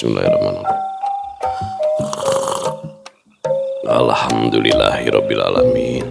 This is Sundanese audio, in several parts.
Bismillahirrahmanirrahim. Alhamdulillahirabbil alamin.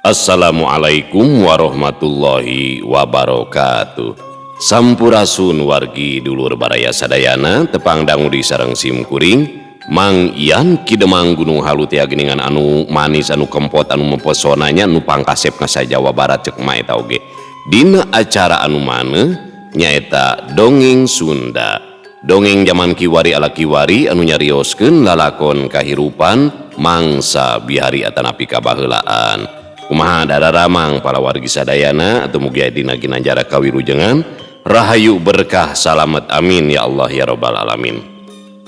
Assalamualaikum warahmatullahi wabarakatuh. Sampurasun wargi dulur baraya sadayana tepang dangu di sareng simkuring Mang Ian Kidemang Gunung Halu tia geningan anu manis anu kempot anu mempesonanya anu pangkasep ngasa Jawa Barat cek ma eta oge. Dina acara anu maneh nyaeta dongeng Sunda. Dongeng zaman kiwari ala kiwari anu nyarioskeun lalakon kahirupan mangsa bihari atanapi kabaheulaan. Kumaha dadaramang para wargi sadayana atuh mugi dina ginanjara kawilujengan rahayu berkah salamet amin ya Allah ya rabbal alamin.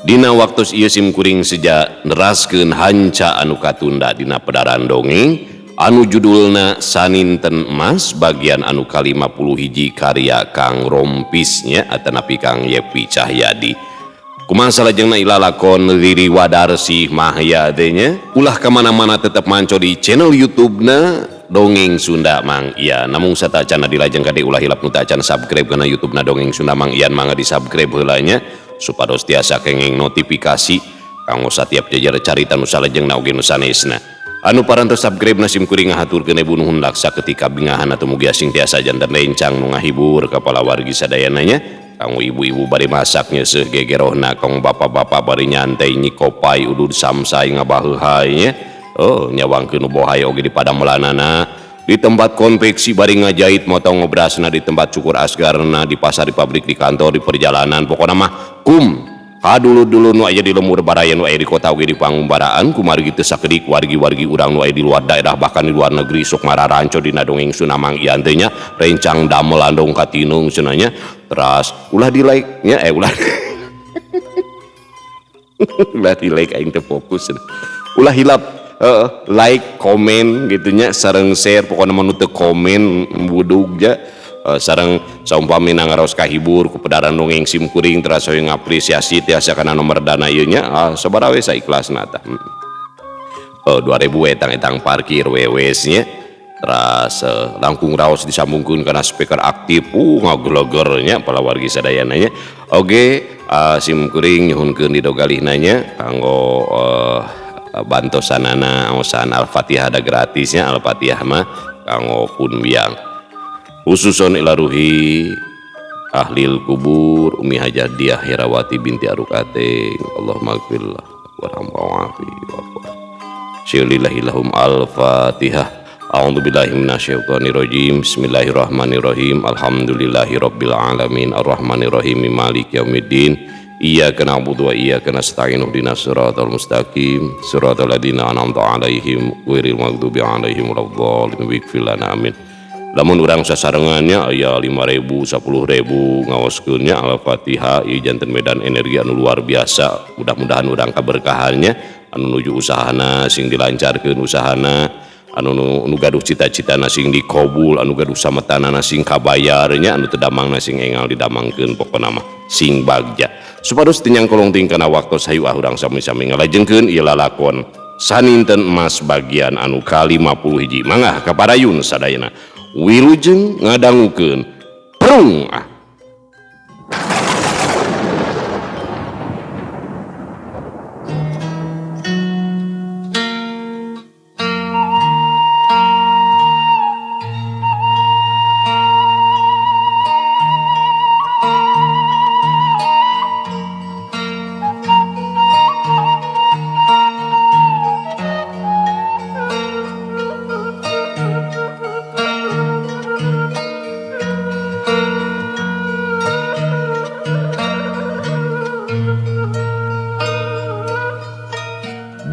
Dina waktu ieu simkuring seja neraskeun hanca anu katunda dina pedaran dongeng anu judulna Saninten Emas bagian anu ka-51 karya Kang Rompisnya atanapi Kang Yepi Cahyadi. Kumaha salajengna ilalakon Riri Wadarsi Mahyade nya ulah kamana-mana tetep manco di channel YouTube-na Dongeng Sunda Mang Ian. Namung satacana dilajeng kade ulah hilap nu tacan subscribe kana YouTube-na Dongeng Sunda Mang Ian mangga di subscribe heula nya supados tiasa kenging notifikasi kanggo satiap jajar carita nu salajengna oge nu sanesna. Anu parantos subscribe na simkuring ngahaturkeun ibu nuhun laksa ketika bingahan atau mugi asing tiasa jantan lencang nu ngahibur kepala wargi sadayana nya. Kanggo ibu-ibu bari masaknya seuh gegerohna, kanggo bapak-bapak bari nyantai nyikopai udud samsai ngabaheuhai nya. Oh nyawangkeun nu bohay oge di padamelanana, di tempat konveksi bari ngajahit motong ngobrasna, di tempat cukur asgarna, di pasar, di pabrik, di kantor, di perjalanan, pokona mah dulu nu aya di lemur baraya nu aya di kota oge di pangumbaraan kumargi teu sakedik wargi-wargi urang nu aya di luar daerah bahkan di luar negeri sok mararanco dina Dongeng Sunda Mang Ian teh nya rencang damel andong katinung cenanya teras ulah di like nya ulah ulah di like aing teu fokus ulah hilap like komen gitu nya sareng share pokona mah teu komen budug ja sareng saumpami nangaros kahibur ku pedaran dongeng simkuring terasa yang apresiasi tiasa kana nomor dana ieu nya sabaraha we saikhlasna tah 2000 etang parkir wewes nya teras langkung raos disambungkeun kana speaker aktif ngageleger nya para wargi sadayana nya oge simkuring nyuhunkeun didogalihna nya kanggo bantosanana aosan Al-Fatihah ada gratisnya Al-Fatihah mah kanggo pun biang khususon ila ruhi ahlil kubur Umi Hajah Diah Herawati binti Arukate Allahumma gfirlah warhamwafi syilillahilahum al-fatihah a'udzubillahi minasyaitonirrajim bismillahirrahmanirrahim alhamdulillahirabbil alamin arrahmanirrahim maliki yaumiddin iyyaka na'budu wa iyyaka nasta'in ihdinas siratal mustaqim siratal ladzina an'amta 'alaihim ghairil maghdubi 'alaihim waladdallin ighfir lana amin. Lamun urang sasarengannya aya 5.000 10.000 ngaoskeunnya Al-Fatihah ieu janten medan energi anu luar biasa. Mudah-mudahan urang kaberkahannya anu nuju usahana sing dilancarkeun usahana anu nu gaduh cita-citana sing dikabul anu gaduh sametanana sing kabayarnya anu teu damangna sing engal didamangkeun pokona mah sing bagja. Supados teu nyangkolong ting kana waktos hayu urang sami-sami ngalajengkeun ieu lalakon Saninten Emas bagian anu ka-51 mangga kaparayun sadayana. Wilujeng ngadangukeun prung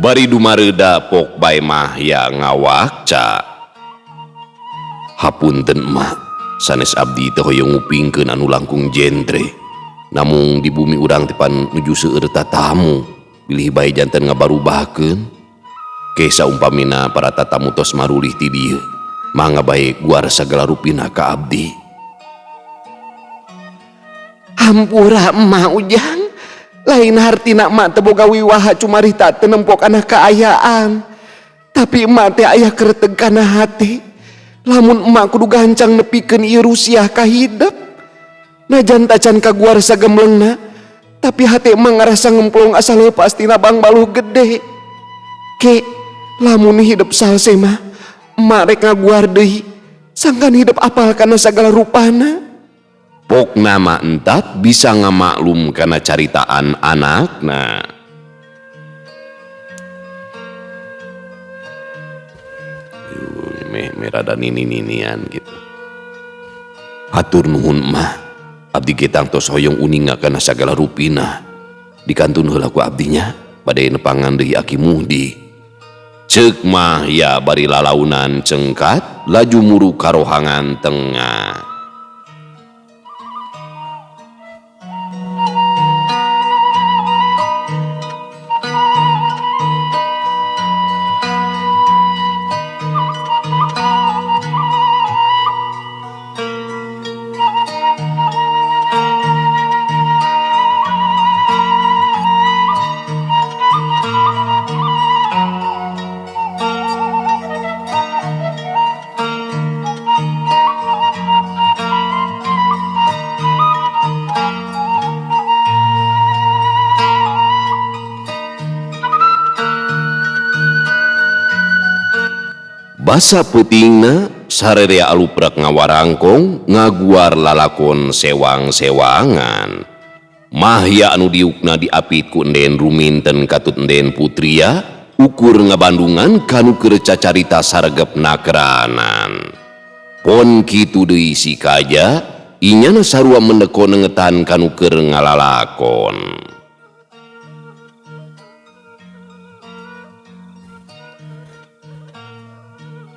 bari dumareuda pok bae mah ya ngawakca hapunten mah sanes abdi teh hoyong ngupingkeun anu langkung jentre namung di bumi urang teh pan nuju seueur tatamu bilih bae janten ngabarubahkeun ke saumpamina para tatamu tos marulih ti dieu mangga bae guar sagala rupina ka abdi. Hampura emah ujang lain hartina emak teu boga wiwaha cumarita teu nempok kana kaayaan tapi emak teh aya kereteg kana hati lamun emak kudu gancang nepikeun ieu rusiah ka hidep Najan tacan kaguar sagemlengna, tapi hati emang ngerasa ngemplung asal lepas tina bang baluh gede. Ke, lamun hidup salse mah, emak rek ngaguar deui, sangkan hidup apal kana sagala rupana. Pok nama entat bisa ngamaklum karena caritaan anakna. Merada nini-ninian gitu. Hatur nuhun mah, abdi getang tos hoyong uninga kana sagala rupina. Dikantun heula ku abdinya, bade nepangan deui Aki Muhdi. Ceuk mah ya bari lalaunan cengkat, laju muru karohangan tengah. Basa putingna sarerea aluprak ngawarangkong ngaguar lalakon sewang-sewangan. Mahya anu diukna diapit ku enden ruminten katut enden putria ukur ngabandungan kanu keur cacarita sargep nakeranan. Pon kitu deui si kaja inyana sarua mendeko nengetan kanu keur ngalalakon.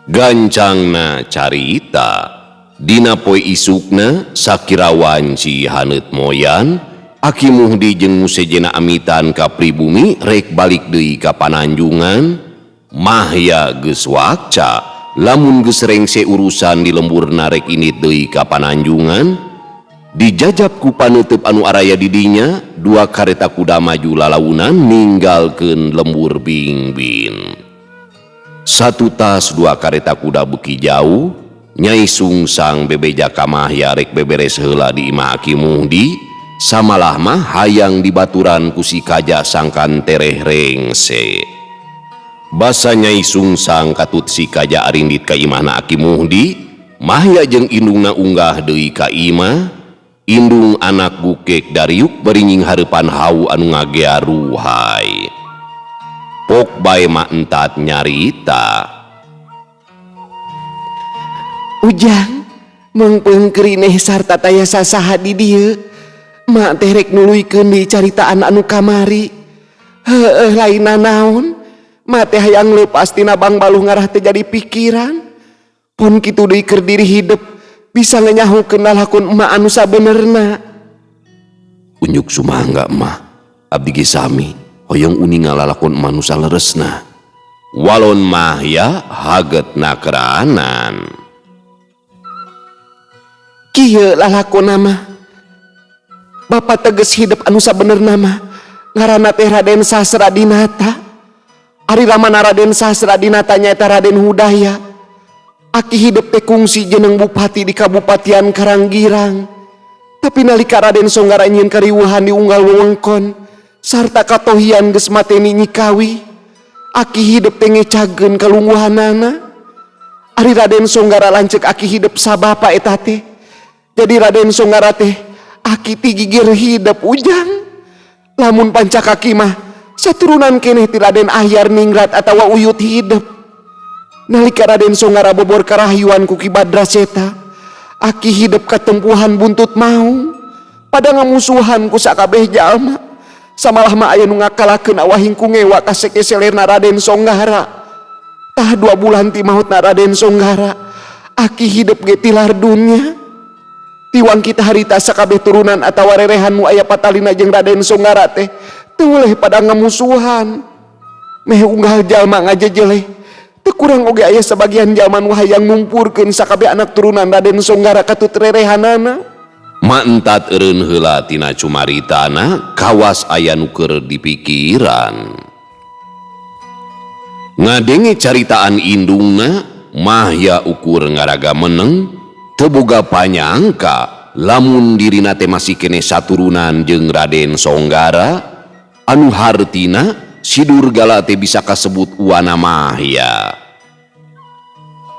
Gancangna carita dina poe isukna sakirawan si haneut moyan Aki Muhdi jeung musejena amitan ka pribumi rek balik deui ka Pananjungan. Mahya geus wakca lamun geus rengse urusan di lemburna rek init deui ka Pananjungan. Dijajab ku paneuteub anu araya di dinya, dua kareta kuda maju lalaunan ninggalkeun lembur Bingbin. Satu tas dua kareta kuda beuki jauh, Nyai Sungsang bebeja ka Mahya rek beberes heula di imah Aki Muhdi, samalah mah hayang dibaturan ku si kaja sangkan tereh rengse. Basa Nyai Sungsang katut si kaja arindit ka imahna Aki Muhdi, Mahya jeung indungna unggah deui ka imah. Indung anak bukek dariuk beringing hareupan hau anu ngagea ruhai. Pok bae mak entat nyarita. Ujang, mengpeung kerineh sarta taya sasaha di dieu. Mak teh rek nuluykeun di caritaan anu kamari. Heueuh lainna naon, mak teh hayang leupas tina bang baluh ngarah teh jadi pikiran. Pon kitu deui keur diri hidup bisa nganyahokeun lalakon emak anu sabenerna. Unjuk sumangga mah, abdi ge sami hoyong uninga lalakon emak nu saleresna. Walon Mahya haget nakeranan. Kieu lalakonna mah, Bapa teges hidup anu sabenerna mah ngaranna teh Raden Sasradinata. Ari lamana Raden Sasradinata nyaeta Raden Hudaya. Aki hidup teh kungsi jeneng bupati di Kabupatian Karanggirang. Tapi nalika Raden Songgara nyieun kariweuhan di unggal wewengkon sarta katohian geus mateni Nyikawi, Aki hidup teh ngecageun kalungguhanana. Ari Raden Songgara lanceuk Aki hidup sabapa eta teh. Jadi Raden Songgara teh Aki ti gigir hidup Ujang. Lamun pancak Aki mah saturunan keneh ti Raden Ahyar Ningrat atawa Uyut hidup. Nalika Raden Songgara bobor karahyuan ku Ki Badraseta, Aki hidup katempuhan buntut mau pada ngamusuhan ku sakabeh jalma. Samalah mah aya nu ngakalakeun awahing ku ngewa ka sekeselerna Raden Songgara. Tah 2 bulan ti mautna Raden Songgara, Aki hidup ge tilar dunya. Tiwang kita harita sakabeh turunan atawa rerehan nu aya patalina jeung Raden Songgara teh teu leh pada ngamusuhan. Meh unggal jalma ngajejeleh, teu kurang oge aya sabagian jalma nu hayang numpurkeun sakabeh anak turunan Raden Songgara katut rerehanana. Mantat eureun heula tina cumaritana kawas aya nu keur dipikiran. Ngadenge caritaan indungna, Mahya ukur ngaraga meneng teu boga panyangka lamun dirina teh masih kene saturunan jeung Raden Songgara anu hartina si Durgala teh bisa kasebut wana Mahya.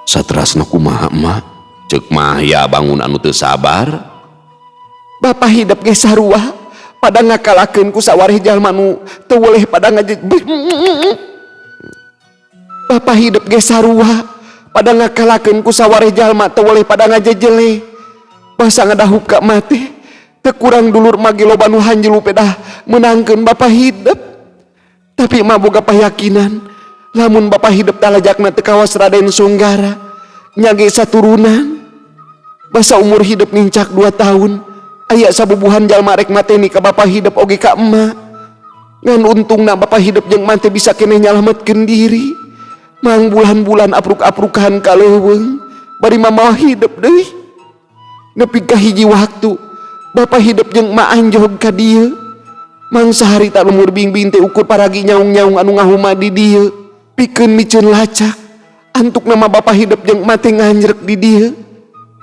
Saterasna kumaha emak? Ceuk Mahya bangun anu teu sabar. Bapa hidup ge sarua pada ngakalakeun ku sawareh jalma nu teu woleh pada Bapa hidup ge sarua pada ngakalakeun ku sawareh jalma teu woleh pada ngajejele. Basa ngadahup ka mate teu kurang dulur mage loba nu hanjelu pedah menangkeun bapa hidup. Tapi mah boga payakinan lamun bapa hidup talajakna teu kawas Raden Songgara nyage saturunan. Basa umur hidup nincak 2 tahun aya sabubuhan jalma rek mateni ka bapa hidup oge ka emak. Ngan untungna bapa hidup jeung mante bisa keneh nyalametkeun diri. Mang bulan-bulan apruk-aprukan ka leuweung bari mamawa hidup deui. Nepi ka hiji waktu bapa hidup jeung emak anjog ka dieu. Mang saharita lumur bingbing teh ukur paragi nyaung-nyaung anu ngahuma di dieu pikeun miceun lacak. Antuk nama bapa hidup jeung emak teh nganjrek di dieu.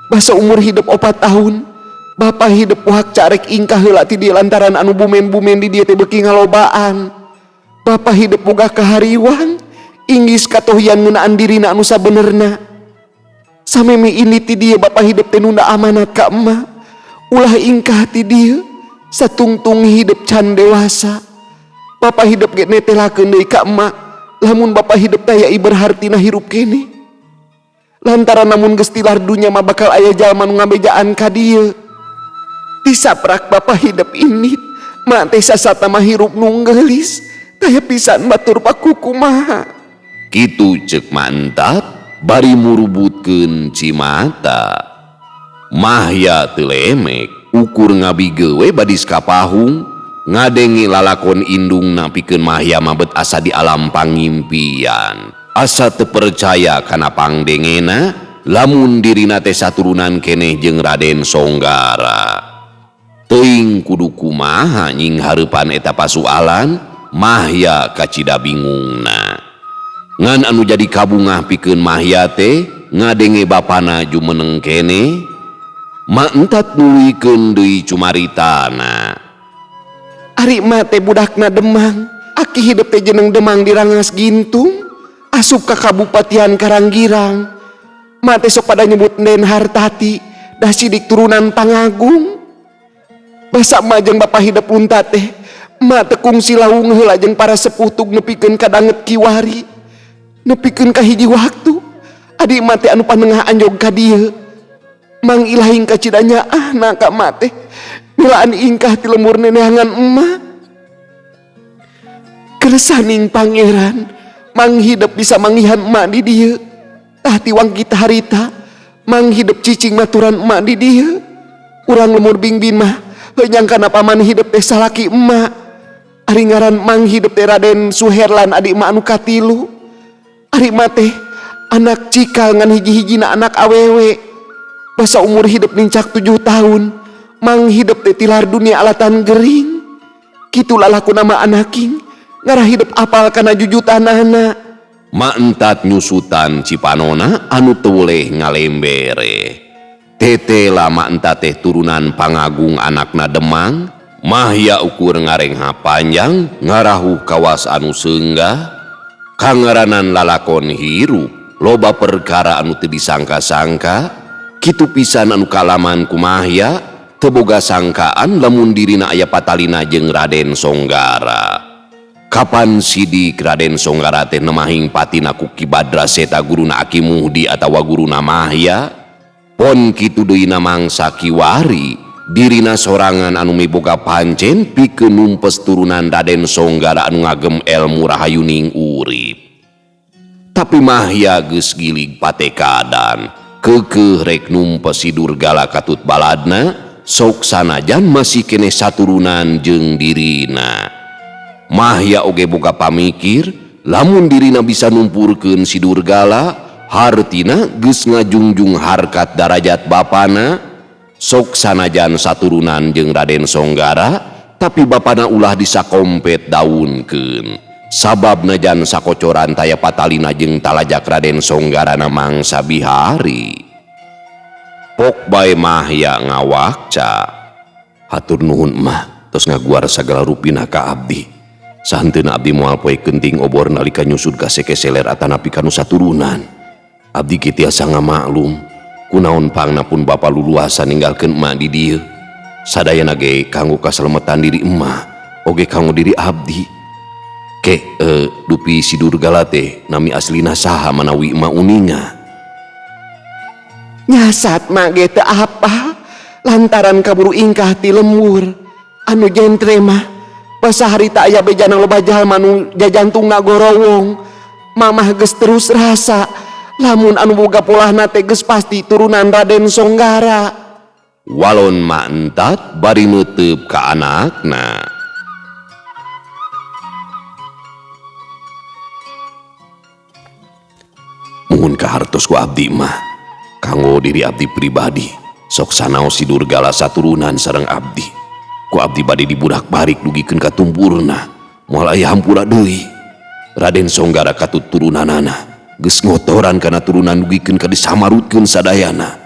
Basa umur hidup 4 tahun bapa hidup uhak carek ingkah heula ti dieu lantaran anu bumen-bumen di dieu teh beuki ngalobaan. Bapa hidup boga kahariwang inggis katohian ngeunaan dirina anu sabenerna. Sameme ini ti dieu bapa hidup teh nunda amanat ka emak. Ulah ingkah ti dieu satungtung hidup can dewasa. Bapa hidup ge netelakeun deui ka emak lamun bapa hidup teh aya berhartina hirup kene. Lantaran namun geus tilar dunya mah bakal aya jalma nu ngabejaan ka dieu. Disaprak bapa hidup ini mak teh sasata mah hirup nu geulis taya pisan batur paku kumaha. Kitu ceuk mantap bari murubutkeun Cimata. Mahya teu lemek ukur ngabigewe badis kapahung ngadengi lalakon indungna pikeun Mahya mah bet asa di alam pangimpian. Asa teu percaya kana pangdengena lamun dirina teh saturunan keneh jeung Raden Songgara. Teuing kudu kumaha nying hareupan eta pasualan Mahya kacida bingungna. Ngan anu jadi kabungah pikeun Mahya teh ngadenge bapana jumeneng kene mak entat nuluykeun deui cumaritana. Ari emak teh budakna Demang, aki hidup teh jeneng Demang di Rangas Gintung asup ka Kabupatian Karanggirang. Emak teh sok pada nyebut Den Hartati dah sidik turunan Pangagung. Basa emak jeung bapa hidup unta teh emak teu kungsi laung heula jeung para sepuh tug nepikeun ka danget kiwari. Nepikeun ka hiji waktu adi emak teh anu panengah anjog ka dieu. Mang ilahing kacidanya na ka emak teh milaan ingkah ti lemur nenehangan emak. Kersaning pangeran mang hidup bisa mangihan emak di dieu. Tah tiwang kita harita mang hidup cicing maturan emak di dieu. Urang lemur bingbing mah heuh nyangkana paman hidup teh salaki emak. Ari ngaran mang hidup teh Raden Suherlan adik emak anu katilu. Ari emak teh anak cikal ngan hiji-hijina anak awewe. Basa umur hidup nincak 7 tahun mang hidup teh tilar dunia alatan gering. Kitu lalaku nama anaking ngarah hidup apal kana jujutanana. Mak entat nyusutan Cipanona anu teu woleh ngalembere. Tete lama entat teh turunan Pangagung anakna Demang. Mahya ukur ngarengha panjang ngarahu kawas anu seunggah. Kangaranan lalakon hirup loba perkara anu teu disangka-sangka. Kitu pisan anu kalaman ku Mahya teu boga sangkaan lamun dirina aya patalina jeung Raden Songgara. Kapan sidik Raden Songgara teh nemahing patina ku Ki Badraseta guruna Aki Muhdi atawa guruna Mahya. Pon kitu deuyna mangsa kiwari dirina sorangan anu miboga pancen pikeun numpes turunan Raden Songgara anu ngagem elmu rahayuning urip. Tapi Mahya geus gilig patekadan keukeuh rek numpes si Durgala katut baladna sok sanajan masih keneh saturunan jeung dirina. Mahya oge boga pamikir lamun dirina bisa numpurkeun si Durgala hartina geus ngajungjung harkat darajat bapana. Sok sanajan saturunan jeung Raden Songgara tapi bapana ulah disakompet daunkeun. Sababna jan sakocoran taya patalina jeung talajak Raden Songgara na mangsa bihari. Pok bae mah ya ngawakca. Hatur nuhun mah, tos ngaguar sagala rupina ka abdi. Sahenteuna abdi moal poe kenting obor nalika nyusud ka sekeseler atanapi kanu saturunan. Abdi kieu tiasa ngamaklum, kunaon pangna pun bapa luluasan ninggalkeun emak di dieu. Sadayana ge kanggo kasalemetan diri emak, oge kanggo diri abdi. Dupi si Durgala teh nami aslina saha manawi emak uninga? Nyasat mah ge teu apa lantaran kaburu ingkah ti lembur anu jentre mah pasaharita aya bejana loba jalma nu jajantung ngagorowong. Mamah geus terus rasa lamun anu boga polahna teh geus pasti turunan Raden Songgara. Walon mak entat bari neuteup ka anakna. Muhun kahartos ku abdi mah kanggo diri abdi pribadi sok sanaos si Durgala saturunan sareng abdi. Ku abdi bade dibudak-barik dugikeun ka tumpurna moal aya hampura deui. Raden Songgara katut turunanana geus ngotoran kana turunan dugikeun ka disamarutkeun sadayana.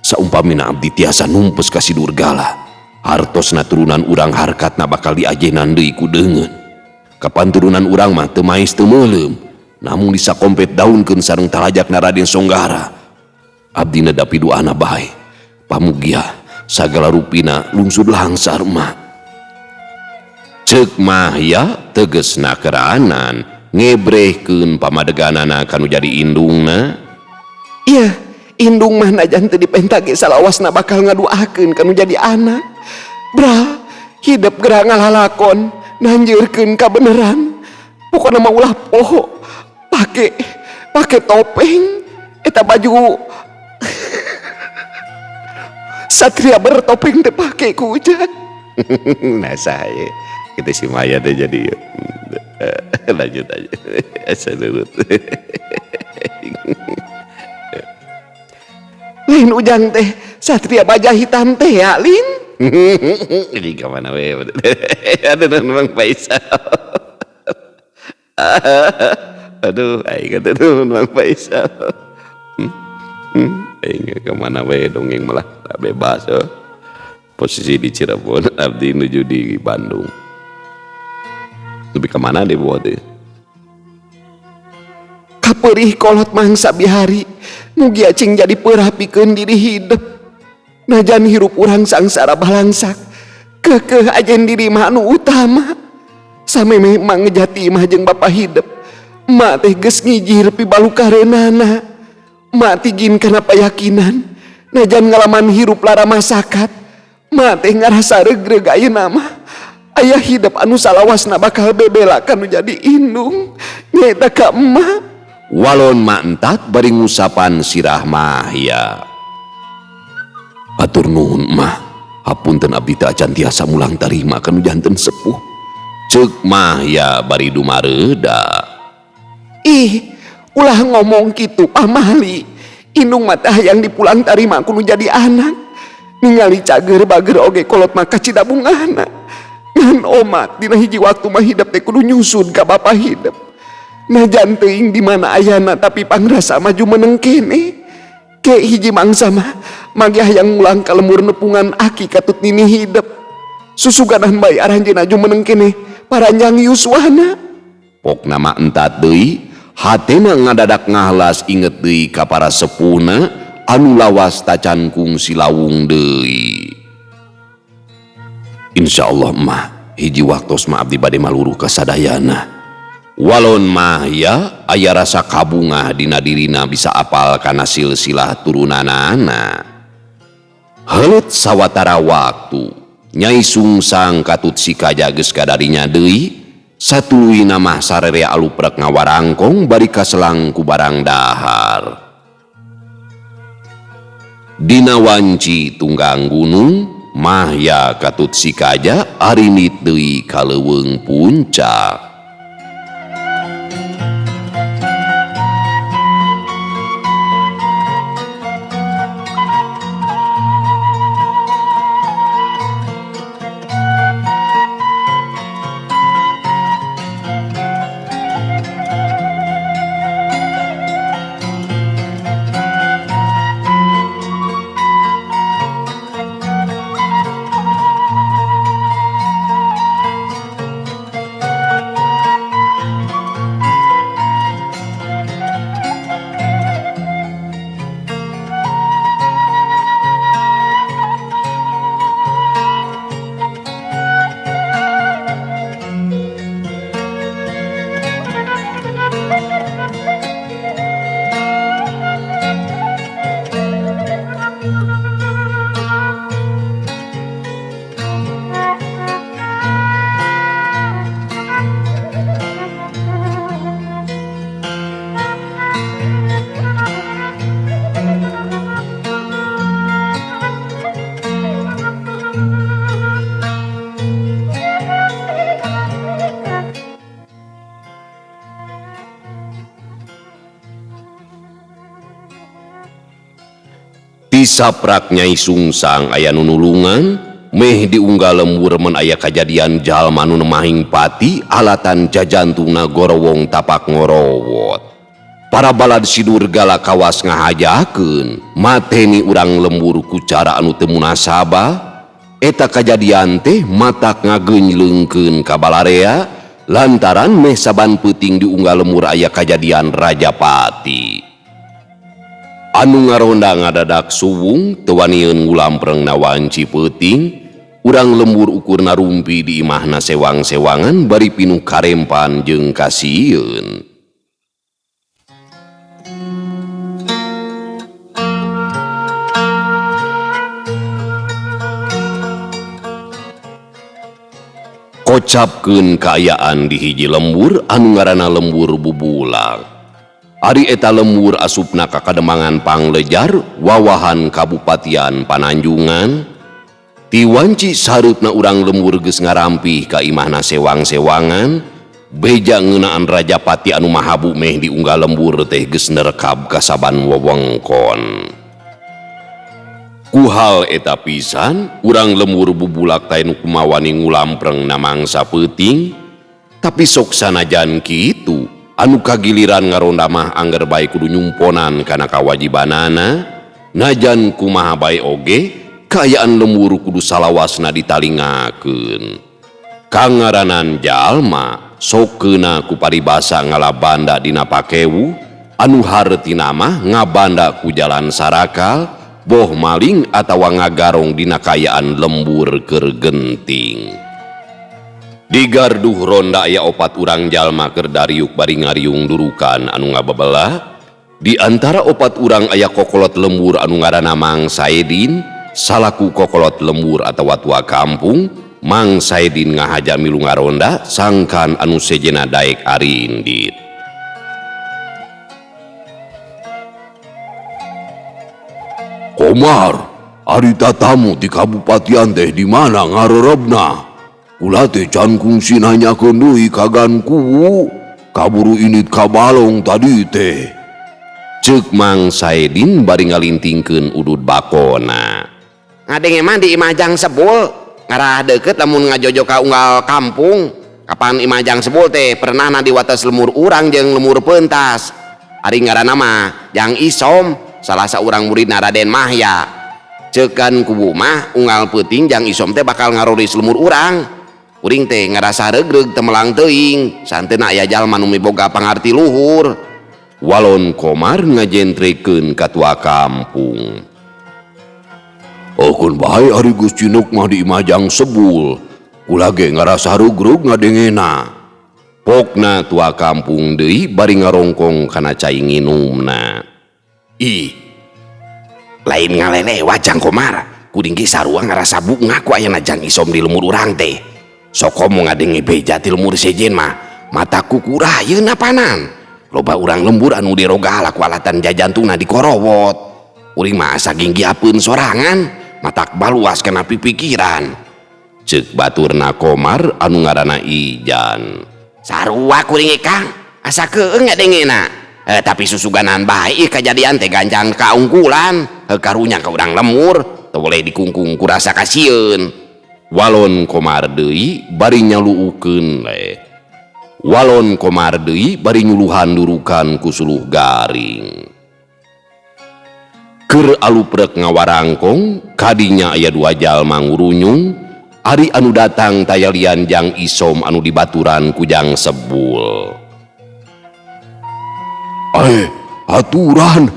Saumpamina abdi tiasa numpes ka si Durgala, hartosna turunan urang harkatna bakal diajenan deui ku deungeun. Kapan turunan urang mah teu maes teu meulem, namun disakompet daunkeun sareng talajakna Raden Songgara. Abdi nedapi doana bae, pamugia sagala rupina lungsud langsar mah. Ceuk mah ya tegesna keranan ngebrehkeun pamadeganana kanu jadi indungna. Iya, indung mah najan teu dipenta ge salawasna bakal ngaduakeun kanu jadi anak. Bra, hidup geura ngalalakon nanjeurkeun kabeneran. Pokona mah ulah poho pake topeng eta baju satria bertopeng teh pake ku ujang. Nah saya kita si Maya teh jadi lanjut aja asa nurut. Lain ujang teh satria baja hitam teh ya Lin. Ini kemana we? Aduh Mang Faisal. Aduh, aing kata tuh Mang Faisal. Aing kemana we dongeng malah bebas. Posisi di Cirebon, abdi menuju di Bandung. Lebih kemana deh buat deh? Kaperih kolot mangsa bihari mugi acing jadi perhapikeun diri hidup. Najan hirup urang sangsara balangsak kekeh ajen diri mah anu utama. Same memang ngejati mah jeung bapa hidup. Mak teh geus ngijir pi balukareunana. Mak tigin kana payakinan najan ngalaman hirup lara masakat. Mak teh ngarasa regreg ayeuna mah aya hidup anu salawasna bakal bebela kanu jadi indung nyaeta ka emak. Walon mak entat bari ngusapan sirah mah ya. Atur nuhun mah, hapunten abdi teu acan tiasa mulang tarima kanu janten sepuh. Ceuk mah ya bari dumareuda. Ih, ulah ngomong kitu pamali. Indung mah teh hayang dipulang tarima kudu jadi anak. Ningali cager bager oge kolot mah kacidabungahna. Ngan omat dina hiji waktu mah hidup teh kudu nyusud ka bapa hidup. Najan teuing di mana ayana tapi pangrasa maju meneng kene. Ke hiji mangsa mah mage hayang mulang ka lembur nepungan aki katut nini hidup. Susuganan bae aranjeun aju meneng kene paranjang yuswana. Pokna mak entat deui, hatena ngadadak ngahlas inget deui ka para sepuhna anu lawas tacan kungsi lawung deui. Insyaallah mah hiji waktos mah abdi bade maluruh ka sadayana. Walon mah ya aya rasa kabungah dina dirina bisa apal kana silsilah turunanana. Heuleut sawatara waktu Nyai Sungsang katut si Kaja geus kadarinya deui. Satuluyna mah sarere aluprek ngawarangkong bari kaselang ku barang dahar. Dina wanci tunggang gunung mah ya katut si Kaja arimit deui ka leuweung puncak. Tisaprak Nyai Sungsang aya nunulungan meh diunggal lembur men aya kajadian jalma nu nemahing pati alatan jajantungna gorowong tapak ngorowot. Para balad sidur gala kawas ngahajakeun mateni urang lembur ku cara anu teu munasabah. Eta kajadian teh matak ngageunylengkeun ka balarea lantaran meh saban peuting diunggal lembur aya kajadian Rajapati. Anu ngaronda ngadadak suwung teu wanieun ngulampreng na wanci peuting, urang lembur ukurna rumpi di imahna sewang-sewangan bari pinuh karempan jeung kasieun. Kocapkeun kaayaan di hiji lembur anu ngaranna lembur Bubulak. Ari eta lembur asupna ka Kademangan Panglejar wawahan Kabupatian Pananjungan. Ti wanci sareupna urang lembur geus ngarampih ka imahna sewang-sewangan beja ngeunaan Rajapati anu mahabu meh diunggal lembur teh geus nerekab ka saban wewengkon. Ku hal eta pisan urang lembur Bubulak teh nu kumawani ngulampreng na mangsa peuting, tapi sok sanajan kitu anu kagiliran ngaronda mah angger bae kudu nyumponan kana kawajibanana, najan kumaha bae oge kaayaan lembur kudu salawasna ditalingakeun. Kangaranan jalma sokeuna ku paribasa ngalabanda dina pakewu anu hareutina mah ngabanda ku jalan sarakal, boh maling atawa ngagarong dina kaayaan lembur keur genting. Di garduh ronda aya 4 urang jalma keur dariuk bari ngariung durukan anu ngababelah. Di antara 4 urang aya kokolot lembur anu ngaranna Mang Saedin salaku kokolot lembur atawa tua kampung. Mang Saedin ngahaja milu ngaronda sangkan anu sejena daek arindit. Komar, ari tatamu di kabupatian teh di mana ngarerebna? Ulah teh can kungsi nanyakeun deui kaganku. Kaburu init kabalong tadi teh. Ceuk Mang Saedin bari ngalintingkeun udud bakona. Ngadenge mah di Imajang Sebul ngarah deukeut lamun ngajojo ka unggal kampung. Kapan Imajang Sebul teh pernahna di wates lemur urang jeung lemur peuntas. Ari ngaranna mah Jang Isom, salah saurang muridna Raden Mahya. Ceukan kubu mah unggal peuting Jang Isom teh bakal ngaroris lemur urang. Kuring teh ngarasa regreg temelang teuing, santeuna aya jalma nu miboga pangarti luhur. Walon Komar ngajentrekeun ka tua kampung. Okun bae ari Gus Cinuk mah di Imajang Sebul. Ulah ge ngarasa regreg ngadengena. Pokna tua kampung deui bari ngarongkong kana cai nginumna. Ih, lain ngalele wajang Komar, kuring ge sarua ngarasa bunga ku aya Jang Isom di lemur urang teh. Sok komo ngadenge beja ti lemur sejen mah mataku kurayeun apanan. Loba urang lembur anu dirogala ku alatan jajantungna dikorowot. Uring mah asa ginggiapeun sorangan, matak baluas kana pipikiran. Ceuk baturna Komar anu ngaranna Ijan. Sarua kuring Kang, asa keung ngadengena. Tapi susuganan bae kajadian teh ganjang kaungkulan. Karunya ka urang lembur, teu boleh dikungkung ku rasa kasieun. Walon Komar deui bari nyaluukeun le. Walon Komar deui bari nyuluhan durukan ku suluh garing. Keur aluprek ngawarangkong kadinya aya 2 jalma ngurunyung. Ari anu datang tayalian Jang Isom anu dibaturan ku Jang Sebul. Aturan,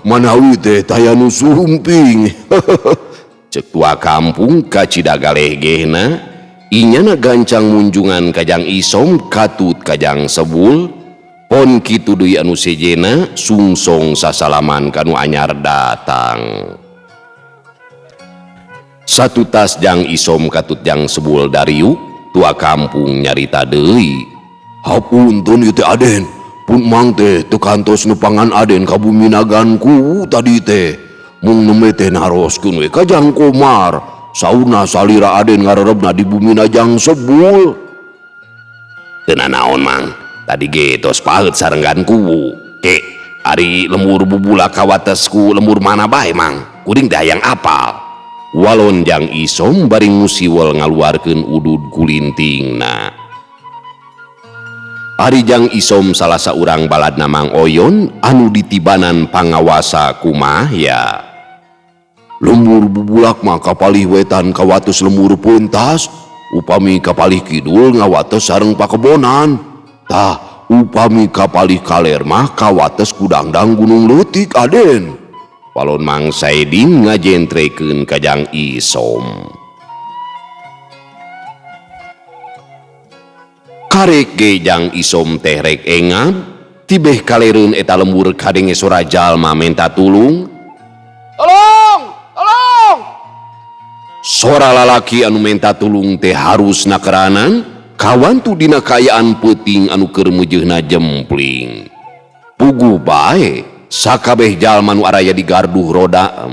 manawi teh taya nu sumping. Ceuk tua kampung ka Cidagalehgehna, inyana gancang munjungan ka Jang Isom katut ka Jang Sebul. Pon kitu deui anu sejena sungsong sasalaman kanu anyar datang. Satu tas Jang Isom katut Jang Sebul dariuk, tua kampung nyarita deui. Hapunten ieu teh Aden, pun mang teh teu kantos nepangan Aden ka bumi naganku tadi teh. Mung neme teh naroskeun we ka Jang Komar, sauna salira Aden ngarerebna di bumi Jang Sebul. Teu nanaon Mang, tadi ge tos paeut sarenggan kuwu. Ke ari lembur Bubulak kawatesku lembur mana bae Mang, Kuring teh hayang apal. Walon Jang Isom bari musiwol ngaluarkeun udud kulintingna. Ari Jang Isom salah saurang baladna Mang Oyon anu ditibanan pangawasa kumahya. Lembur bubulak mah kapalih wetan kawatos lembur pentas, upami kapalih kidul ngawates sareng pakebonan. Tah upami kapalih kaler mah kawates kudangdang gunung leutik Aden. Walon Mang Saidin ngajentrekeun ka Jang Isom. Karek ge Jang Isom teh rek engab, tibeh kalereun eta lembur kadenge sora jalma menta tulung. Tolong! Tolong! Sora lalaki anu menta tulung teh harusna keranan, kawantu dina kayaan peuting anu keur meujeuhna jempling. Puguh bae sakabeh jalma nu araya di garduh roda.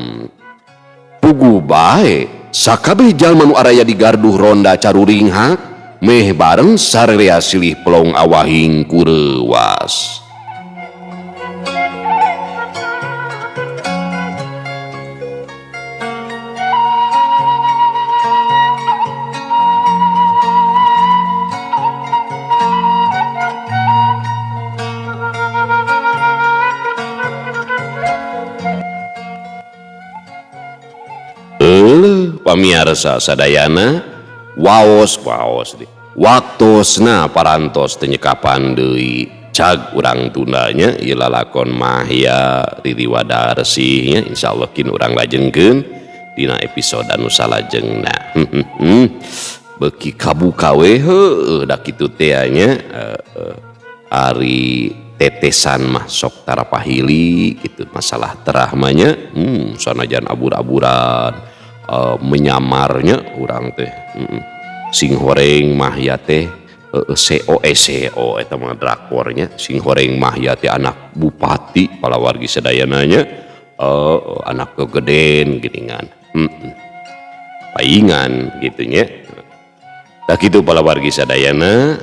Puguh bae sakabeh jalma nu araya di garduh ronda caruring hak, meh bareng sarerea silih pelong awahing kureuwas. Pamiarsa sadayana waos deh. Waktosna parantos tenyekapan deui cag urang tundanya ieu lalakon mahya Riri Wadarsihnya insyaallah kin urang lajengkeun dina episode anu salajengna. Beuki kabuka we heueuh da kitu teh nya ari tetesan mah sok tarapahili gitu masalah terah mah nya sanajan abur-aburan menyamarnya urang teh sing horeng mahya teh CO eta mah drakornya sing horeng mahya teh anak bupati palawargi sadayananya anak kegeden geuningan paingan gitu nya tah kitu palawargi sadayana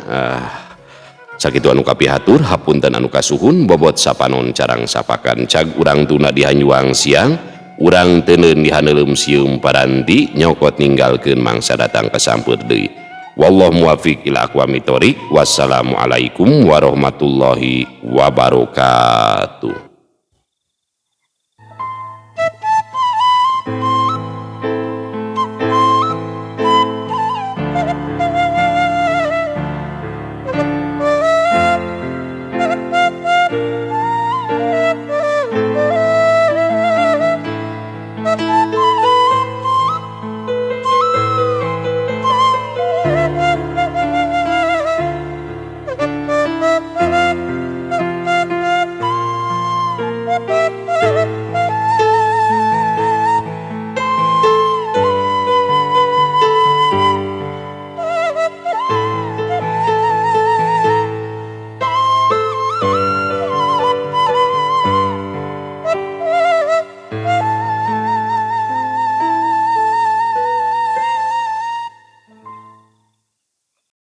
sakitu anu kapihatur hapunten anu kasuhun bobot sapanon carang sapakan cag urang tuna di Hanyuang siang urang teuneun di haneuleuum sieum paranti nyokot ninggalkeun mangsa datang kasampeur deui. Wallahu muwaffiq ila aqwamit thoriq. Wassalamualaikum warahmatullahi wabarakatuh.